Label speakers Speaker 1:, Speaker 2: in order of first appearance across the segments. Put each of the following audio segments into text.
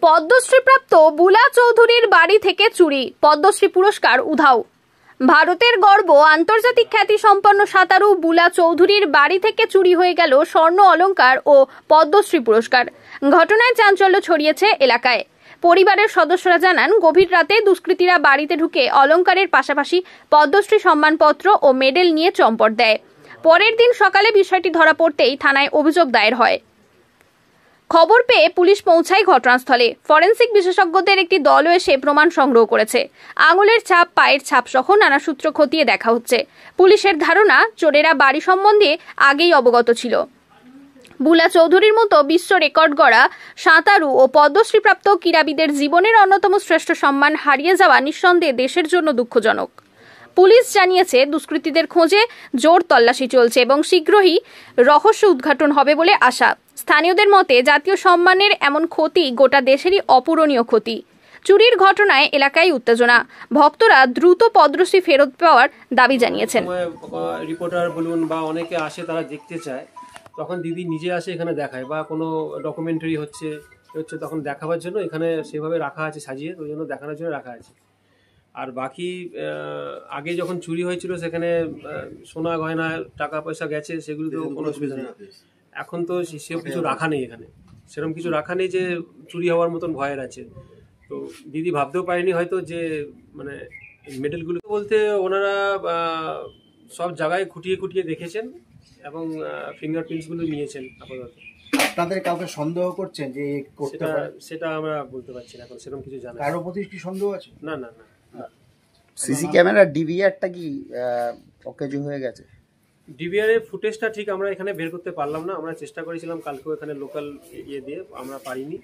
Speaker 1: পদ্মশ্রীপ্রাপ্ত বুলা চৌধুরীর বাড়ি থেকে চুরি, পদ্মশ্রী পুরস্কার উধাও। ভারতের গর্ব আন্তর্জাতিক খ্যাতি সম্পন্ন সাঁতারু বুলা চৌধুরীর বাড়ি থেকে চুরি হয়ে গেল স্বর্ণ অলংকার ও পদ্মশ্রী পুরস্কার। ঘটনায় চাঞ্চল্য ছড়িয়েছে এলাকায়। পরিবারের সদস্যরা জানান, গভীর রাতে দুষ্কৃতীরা বাড়িতে ঢুকে অলংকারের পাশাপাশি পদ্মশ্রী সম্মানপত্র ও মেডেল নিয়ে চম্পট দেয়। পরের দিন সকালে বিষয়টি ধরা পড়তেই থানায় অভিযোগ দায়ের হয়। খবর পেয়ে পুলিশ পৌঁছায় ঘটনাস্থলে। ফরেনসিক বিশেষজ্ঞদের একটি দলও এসে প্রমাণ সংগ্রহ করেছে। আঙুলের ছাপ, পায়ের ছাপ সহ নানা সূত্র খতিয়ে দেখা হচ্ছে। পুলিশের ধারণা, চোরেরা বাড়ি সম্বন্ধে আগেই অবগত ছিল। বুলা চৌধুরীর মতো বিশ্ব রেকর্ড গড়া সাঁতারু ও পদ্মশ্রীপ্রাপ্ত ক্রীড়াবিদের জীবনের অন্যতম শ্রেষ্ঠ সম্মান হারিয়ে যাওয়া নিঃসন্দেহে দেশের জন্য দুঃখজনক। পুলিশ জানিয়েছে, দুষ্কৃতীদের খোঁজে জোর তল্লাশি চলছে এবং শীঘ্রই রহস্য উদ্ঘাটন হবে বলে আশা। স্থানীয়দের মতে, জাতীয় সম্মানের এমন ক্ষতি গোটা দেশেরই অপূরণীয় ক্ষতি। চুরির ঘটনায় এলাকায় উত্তেজনা। ভক্তরা দ্রুত পদ্মশ্রী ফেরত পাওয়ার দাবি জানিয়েছেন।
Speaker 2: রিপোর্টার বলুন বা অনেকে আসে, তারা দেখতে চায়, তখন দিদি নিজে আসে এখানে দেখায়, বা কোনো ডকুমেন্টারি হচ্ছে তখন দেখাবার জন্য এখানে সেভাবে রাখা আছে, সাজিয়ে ওই জন্য দেখানোর জন্য রাখা আছে। আর বাকি আগে যখন চুরি হয়েছিল সেখানে সোনা গয়না টাকা পয়সা গেছে, সেগুলো তো কোনো অসুবিধা নেই। এখন তো সেরকম কিছু রাখা নেই, এখানে সেরকম কিছু রাখা নেই যে চুরি হওয়ার মতন ভয়ের আছে। তো দিদি ভাবতেও পারেনি হয়তো যে মানে মেডেলগুলো বলতে ওনারা সব জায়গায় খুঁটিয়ে খুঁটিয়ে দেখেছেন এবং ফিঙ্গারপ্রিন্টসগুলো নিয়েছেন। আপাতত
Speaker 3: আপনাদের কাউকে সন্দেহ করছেন যে
Speaker 2: সেটা আমরা বলতে পারছি না, এখন সেরকম কিছু জানা।
Speaker 3: কারো প্রতি কি সন্দেহ আছে?
Speaker 2: না না না।
Speaker 4: সিসি ক্যামেরা ডিভিআরটা কি অকেজো হয়ে গেছে?
Speaker 2: ডিভিআর এর ফুটেজটা ঠিক আমরা এখানে বের করতে পারলাম না। আমরা চেষ্টা করেছিলাম কালকেও এখানে লোকাল দিয়ে, আমরা পারিনি।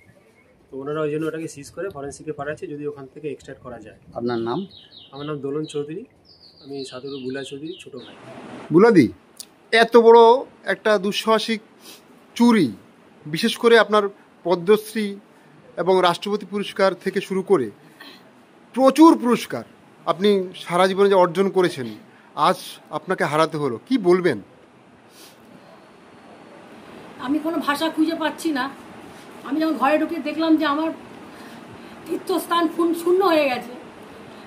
Speaker 2: তো ওনারা ওই জন্য ওটাকে সিজ করে ফরেন্সিকে পাঠাচ্ছে, যদি ওখান থেকে এক্সট্রাক্ট করা যায়।
Speaker 4: আপনার নাম?
Speaker 2: আমার নাম দোলন চৌধুরী, আমি সাঁতারু বুলা চৌধুরী ছোট ভাই।
Speaker 5: বুলাদি, এত বড় একটা দুঃসাহসিক চুরি, বিশেষ করে আপনার পদ্মশ্রী এবং রাষ্ট্রপতি পুরস্কার থেকে শুরু করে প্রচুর পুরস্কার আপনি সারা জীবনে যে অর্জন করেছেন, আজ আপনাকে হারাতে হলো, কি বলবেন?
Speaker 6: আমি কোনো ভাষা খুঁজে পাচ্ছি না। আমি যখন ঘরে ঢুকে দেখলাম যে আমার তীর্থস্থান শূন্য হয়ে গেছে,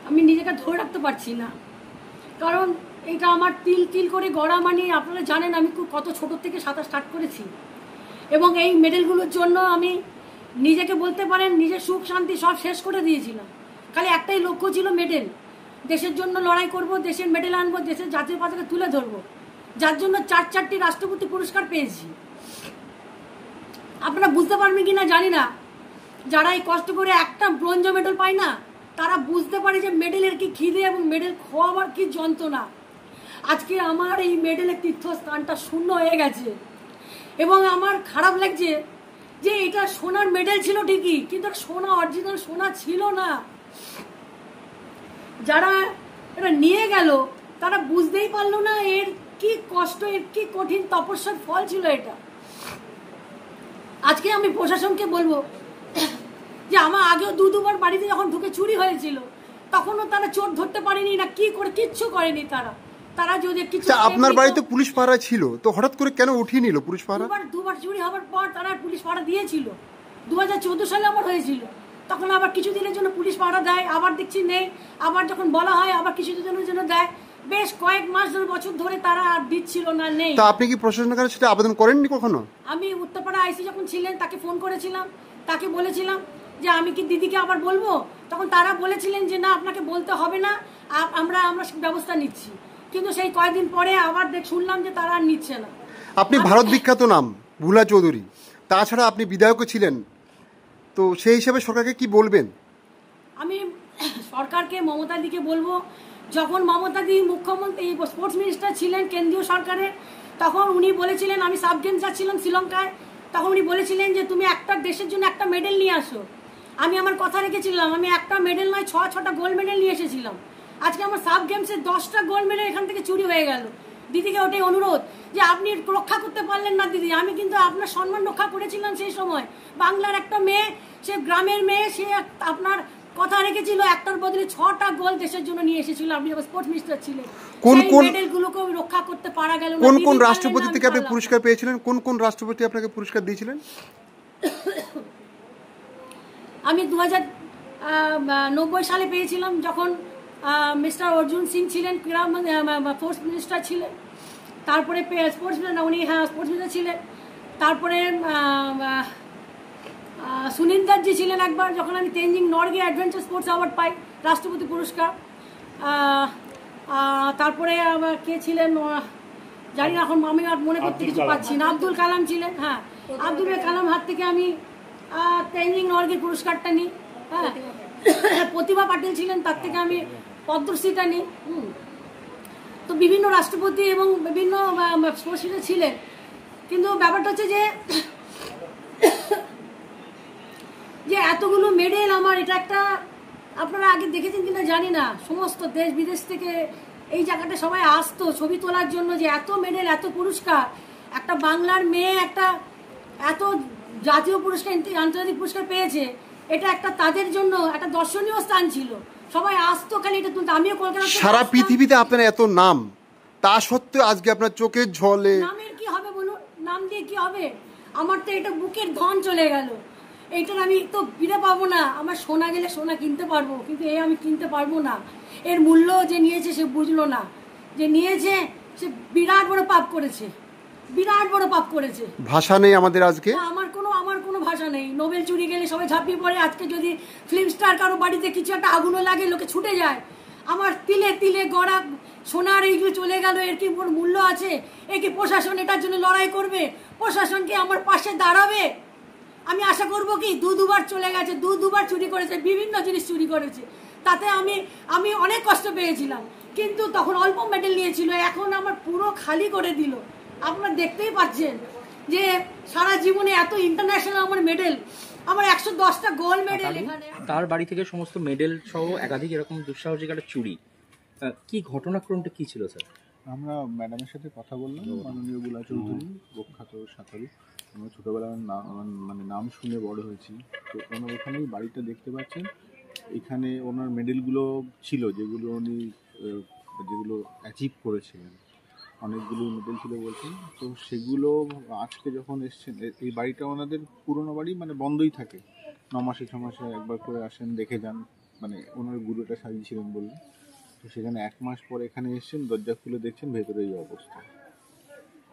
Speaker 6: আমি নিজেকে ধরে রাখতে পারছি না। কারণ এটা আমার তিল তিল করে গড়া, মানে আপনারা জানেন আমি কত ছোট থেকে সাঁতার স্টার্ট করেছি, এবং এই মেডেলগুলোর জন্য আমি নিজেকে বলতে পারেন নিজের সুখ শান্তি সব শেষ করে দিয়েছিলাম। খালি একটাই লক্ষ্য ছিল, মেডেল। দেশের জন্য লড়াই করব, দেশের মেডেল আনবো, দেশের জাতীয় পতাকা তুলে ধরবো, যার জন্য 4টি রাষ্ট্রপতি পুরস্কার পেয়েছি। আপনারা বুঝতে পারবেন কিনা জানি না, যারা এই কষ্ট করে একটা ব্রোঞ্জ মেডেল পায় না, তারা বুঝতে পারে যে মেডেলের কি খিদে এবং মেডেল খোয়াবার কি যন্ত্রণা। আজকে আমার এই মেডেলের তীর্থস্থানটা শূন্য হয়ে গেছে, এবং আমার খারাপ লাগছে যে এটা সোনার মেডেল ছিল ঠিকই, কিন্তু সোনা, অরিজিনাল সোনা ছিল না। যারা এটা নিয়ে গেল তারা বুঝতেই পারলো না এর কি কষ্ট, এর কি কঠিন তপস্যার ফল ছিল এটা। আজকে আমি প্রশাসনকে বলবো যে আমার আগেও দুবার বাড়িতে যখন ঢুকে চুরি হয়েছিল, তখনও তারা চোর ধরতে পারেনি, না কি করে কিচ্ছু করেনি তারা যদি কিছু।
Speaker 5: আপনার বাড়িতে পুলিশ পাহারা ছিল, তো হঠাৎ করে কেন উঠিয়ে নিল পুলিশ পাহারা?
Speaker 6: দুবার চুরি হওয়ার পর তারা পুলিশ পাহারা দিয়েছিল। 2014 সালে আমার হয়েছিল, তখন আবার কিছুদিনের জন্য পুলিশ পাহারা দেয়, আবার দেখছি নেই, আবার যখন বলা হয় আবার কিছুদিনের জন্য দেয়। বেশ কয়েক মাস ধরে, বছর ধরে তারা আর দিচ্ছিল না, নেই।
Speaker 5: তা আপনি কি প্রশাসনের কাছে সেটা আবেদন করেননি কখনো?
Speaker 6: আমি উত্তরপাড়া আইসি যখন ছিলেন তাকে ফোন করেছিলাম, তাকে বলেছিলাম যে আমি কি দিদিকে আবার বলবো, তখন তারা বলেছিলেন যে না, আপনাকে বলতে হবে না, আমরা ব্যবস্থা নিচ্ছি। কিন্তু সেই কয়েকদিন পরে আবার শুনলাম যে তারা আর নিচ্ছে না।
Speaker 5: আপনি ভারত বিখ্যাত নাম বুলা চৌধুরী, তাছাড়া আপনি বিধায়কও ছিলেন, তো সেই হিসাবে সরকারকে কি বলবেন?
Speaker 6: আমি সরকারকে, মমতাদিকে বলবো, যখন মমতাদি মুখ্যমন্ত্রী, স্পোর্টস মিনিস্টার ছিলেন কেন্দ্রীয় সরকারের, তখন উনি বলেছিলেন, আমি সাব গেমস যাচ্ছিলাম শ্রীলঙ্কায়, তখন উনি বলেছিলেন যে তুমি একটা দেশের জন্য একটা মেডেল নিয়ে আসো। আমি আমার কথা রেখেছিলাম, আমি একটা মেডেল নয় 6টা গোল্ড মেডেল নিয়ে এসেছিলাম। আজকে আমার সাব গেমসে 10টা গোল্ড মেডেল এখান থেকে চুরি হয়ে গেল। দিদিকে ওটাই অনুরোধ যে আপনি রক্ষা করতে পারলেন না দিদি, আমি কিন্তু আপনার সম্মান রক্ষা করেছিলাম সেই সময়। বাংলার একটা মেয়ে, সে গ্রামের মেয়ে, সে আপনার কথা রেখেছিল, একটার বদলে 6টা গোল দেশের জন্য নিয়ে এসেছিল। আপনি যখন স্পোর্টস মিনিস্টার ছিলেন, কোন মেডেলগুলোকে রক্ষা করতে পারা গেল না।
Speaker 5: কোন রাষ্ট্রপতি থেকে আপনি পুরস্কার পেয়েছিলেন? কোন রাষ্ট্রপতি আপনাকে পুরস্কার দিয়েছিলেন?
Speaker 6: আমি 2090 সালে পেয়েছিলাম, যখন মিস্টার অর্জুন সিং ছিলেন ক্রীড়া স্পোর্টস মিনিস্টার ছিলেন। তারপরে স্পোর্টস মিনিস্টার উনি স্পোর্টস মিনিস্টার ছিলেন। তারপরে সুনীন্দারজি ছিলেন একবার, যখন আমি Tenzing Norgay adventure sports award পাই, রাষ্ট্রপতি পুরস্কার। তারপরে কে ছিলেন জানি না, এখন আমি আর মনে করতে কিছু পাচ্ছি না। আব্দুল কালাম ছিলেন, হ্যাঁ, আব্দুল কালাম হাত থেকে আমি তেনজিং নরগে পুরস্কারটা নিই। হ্যাঁ, প্রতিভা পাটিল ছিলেন, তার থেকে আমি পদ্মশ্রীটা নিই। তো বিভিন্ন রাষ্ট্রপতি এবং বিভিন্ন স্পোর্টস ছিলেন। কিন্তু ব্যাপারটা হচ্ছে যে এতগুলো মেডেল আমার, এটা একটা, আপনারা আগে দেখেছেন কিনা জানি না, সমস্ত দেশ বিদেশ থেকে এই জায়গাটা সবাই আসতো ছবি তোলার জন্য, যে এত মেডেল, এত পুরস্কার, একটা বাংলার মেয়ে একটা এত জাতীয় পুরস্কার, আন্তর্জাতিক পুরস্কার পেয়েছে, এটা একটা তাদের জন্য একটা দর্শনীয় স্থান ছিল। সবাই আসতো খালি এটা তুলতে। আমিও কলকাতা,
Speaker 5: সারা পৃথিবীতে আপনার এত নাম, তা সত্ত্বেও আজকে আপনার চোখের ঝলে।
Speaker 6: নামের কি হবে বলুন, নাম দিয়ে কি হবে? আমার তো এটা বুকের ধন চলে গেল, এইটার আমি তো ফিরে পাবো না। আমার সোনা গেলে সোনা কিনতে পারবো, কিন্তু এই আমি কিনতে পারবো না। এর মূল্য যে নিয়েছে সে বুঝলো না, যে নিয়েছে সে বিরাট বড় পাপ করেছে, বিরাট বড় পাপ করেছে।
Speaker 5: ভাষা নেই আমাদের আজকে,
Speaker 6: আমার কোনো ভাষা নেই। নোবেল চুরি গেলে সবাই ঝাঁপিয়ে পড়ে। আজকে যদি ফিল্ম স্টার কারো বাড়িতে কিছু একটা আগুনও লাগে, লোকে ছুটে যায়। আমার তিলে তিলে গড়া সোনার এইগুলো চলে গেল, এর কি মূল্য আছে? এ কি প্রশাসন এটার জন্য লড়াই করবে? প্রশাসন কি আমার পাশে দাঁড়াবে? আমি আশা করব কি, দুবার চলে গেছে, দুবার চুরি করেছে, বিভিন্ন জিনিস চুরি করেছে, তাতে আমি অনেক কষ্ট পেয়েছিলাম। কিন্তু তখন অল্প মেডেল নিয়েছিল, এখন আমার পুরো খালি করে দিল। আপনারা দেখতেই পাচ্ছেন যে সারা জীবনে এত ইন্টারন্যাশনাল আমার মেডেল, আমার 110টা গোল্ড মেডেল। এখানে
Speaker 7: তার বাড়ি থেকে সমস্ত মেডেল সহ একাধিক এরকম দুঃসাহসিক একটা চুরি, কি ঘটনাক্রমটা কি ছিল স্যার?
Speaker 8: আমরা ম্যাডামের সাথে কথা বললাম, মাননীয় বুলা চৌধুরী, প্রখ্যাত সাঁতারু। আমরা ছোটোবেলার নাম শুনে বড় হয়েছি। তো ওনার এখানেই বাড়িটা দেখতে পাচ্ছেন, এখানে ওনার মেডেলগুলো ছিল, যেগুলো উনি অ্যাচিভ করেছিলেন। অনেকগুলো মেডেল ছিল বলছেন। তো সেগুলো আজকে যখন এসছেন, এই বাড়িটা ওনাদের পুরনো বাড়ি, বন্ধই থাকে, 9 মাসে 6 মাসে একবার করে আসেন, দেখে যান। ওনার গুরুটা সাজিয়েছিলেন বললে। তো সেখানে 1 মাস পর এখানে এসছেন, দরজা খুলে দেখছেন ভেতরে এই অবস্থা।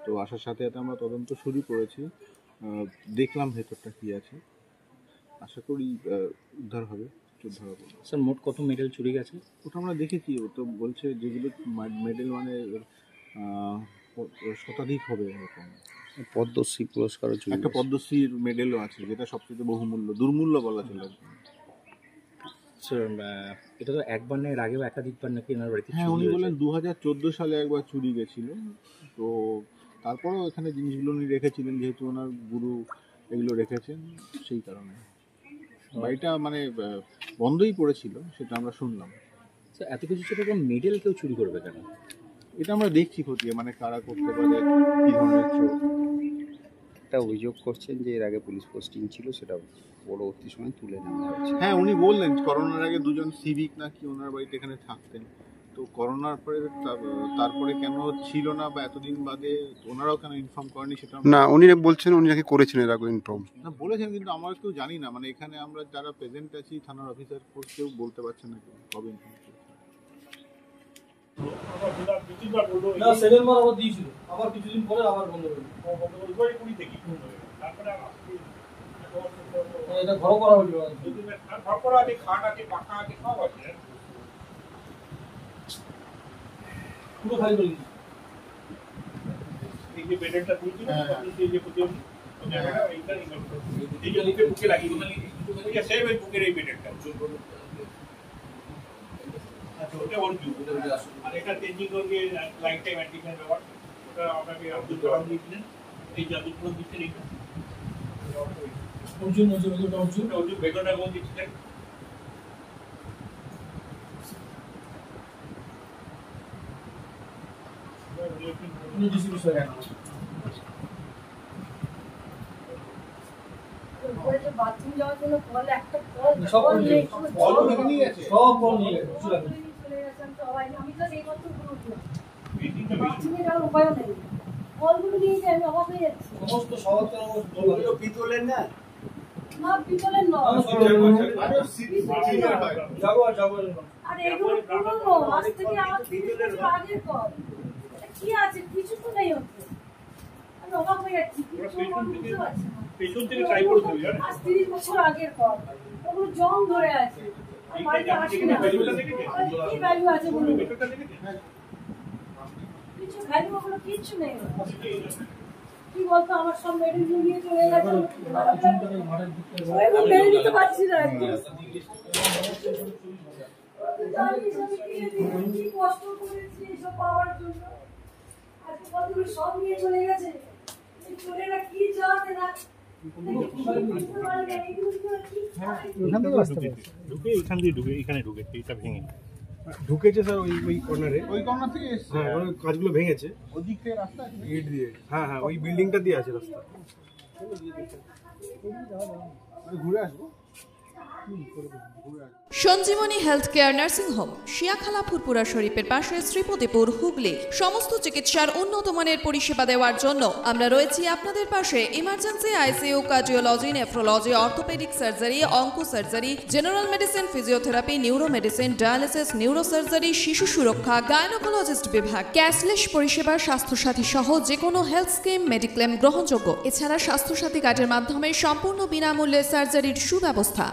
Speaker 8: তো আসার সাথে সাথে আমরা তদন্ত শুরু করেছি, দেখলাম ভেতরটা কি আছে। আশা করি উদ্ধার হবে।
Speaker 7: স্যার মোট কত মেডেল চুরি গেছে
Speaker 8: ওটা আমরা দেখেছি। ও তো বলছে যেগুলো মেডেল শতাধিক হবে এরকম।
Speaker 4: পদ্মশ্রী পুরস্কারও চুরি
Speaker 8: একটা পদ্মশ্রীর মেডেলও আছে, যেটা সবচেয়ে বহুমূল্য, দুর্মূল্য বলা চলে।
Speaker 7: স্যার এটা তো একবার না, এর আগেও একাধিকবার নাকি এনার বাড়িতে?
Speaker 8: হ্যাঁ, উনি বলেন 2014 সালে একবার চুরি গেছিল। তো তারপরেও এখানে জিনিসগুলো উনি রেখেছিলেন, যেহেতু ওনার গুরু এগুলো রেখেছেন, সেই কারণে বাড়িটা বন্ধই পড়েছিল, সেটা আমরা শুনলাম।
Speaker 7: স্যার এত কিছু ছোট মেডেল কেউ চুরি করবে কেন?
Speaker 8: এটা আমরা দেখছি খতিয়ে, কারা করতে পারে, কি ধরনের চোর।
Speaker 4: একটা অভিযোগ করছেন যে এর আগে পুলিশ পোস্টিং ছিল, সেটা পরবর্তী সময় তুলে নেওয়া হয়েছে।
Speaker 8: হ্যাঁ, উনি বললেন করোনার আগে 2জন সিভিক নাকি ওনার বাড়িতে এখানে থাকতেন। তো করোনার পরে তারপরে কেন ছিল না, বা এতদিন বাদে ওনারাও কেন ইনফর্ম করেনি, সেটা
Speaker 5: না, উনি বলছেন উনি নাকি করেছেন এর আগে ইনফর্ম।
Speaker 8: না বলেছেন, কিন্তু আমরা কেউ জানি না। এখানে আমরা যারা প্রেজেন্ট আছি, থানার অফিসার কেউ বলতে পারছে না কবে ইনফর্ম করেছে।
Speaker 2: না, সেকেন্ড বার আবার দিয়েছিল, আবার কিছুদিন পরে আবার বন্ধ করে দিল। এটা ঘর করা হয়েছিল, ঘর করা আছে, খাট আছে, পাখা আছে, সব আছে, পুরো খালি করে দিয়েছে। এই যে বেডেরটা তুলছিল, এই যে প্রতিদিন এইটা বুকে লাগিয়ে দিল, সেম এই বুকের এই বেডেরটা। আচ্ছা, ওটা অর্জুন, আর এটা Tenzing Norgay life time achievement award, ওটা আপনাকে আব্দুল কালাম দিয়েছিলেন, এই যে আব্দুল কালাম দিচ্ছেন, এইটা অর্জুন বেগম বেগম দিচ্ছিলেন।
Speaker 6: বাথরুম যাওয়ার জন্য কল, একটা
Speaker 2: সব
Speaker 6: কল
Speaker 2: নিয়ে গেছে, সব কল নিয়ে গেছে।
Speaker 6: আমি তো এই বছর বাথরুমে যাওয়ার উপায় নেই, কলগুলো নিয়ে যাই, আমি অবাক হয়ে যাচ্ছি।
Speaker 2: সমস্ত শহর পিতলের না,
Speaker 6: না পিতলের নয় আর এগুলো পুরনো আজ থেকে আমার 30 বছর আগের কল কি আছে কিছু তো নেই হচ্ছে আমি অবাক হয়ে যাচ্ছি পেছন থেকে ট্রাই করে দিই আজ 30 বছর আগের কল ওগুলো জং ধরে আছে বাড়িতে আসে না কি ভ্যালু আছে বলুন কিছু ভ্যালু ওগুলো কিচ্ছু নেই কি বলতো আমার সব মেডেল নিয়ে চলে গেছে আমি মেনে নিতে পারছি না কি কষ্ট করেছি এসব পাওয়ার জন্য আজকে কতগুলো সব নিয়ে চলে গেছে চলেরা কি জানে না
Speaker 2: ঢুকেছে স্যার ওই কর্নারে
Speaker 8: ওই কর্নার থেকে এসছে
Speaker 2: হ্যাঁ কাজগুলো ভেঙেছে
Speaker 8: ওই দিক থেকে রাস্তা আছে
Speaker 2: গেট দিয়ে হ্যাঁ হ্যাঁ ওই বিল্ডিংটা দিয়ে আছে রাস্তা
Speaker 8: আমি ঘুরে আসবো
Speaker 9: Sanjeevani health care nursing home Shiakhala Furfura শরীফের পাশে শ্রীপতিপুর হুগলি সমস্ত চিকিৎসার উন্নত মানের পরিষেবা দেওয়ার জন্য আমরা রয়েছি আপনাদের পাশে emergency ICU cardiology nephrology orthopaedic surgery onco surgery general medicine physiotherapy neuro medicine dialysis neuro surgery শিশু সুরক্ষা গাইনোকোলজিস্ট বিভাগ ক্যাশলেস পরিষেবা স্বাস্থ্যসাথী সহ যে কোনো হেলথ স্কিম মেডিক্লেম গ্রহণযোগ্য এছাড়া স্বাস্থ্যসাথী কার্ডের মাধ্যমে সম্পূর্ণ বিনামূল্যে সার্জারির সুব্যবস্থা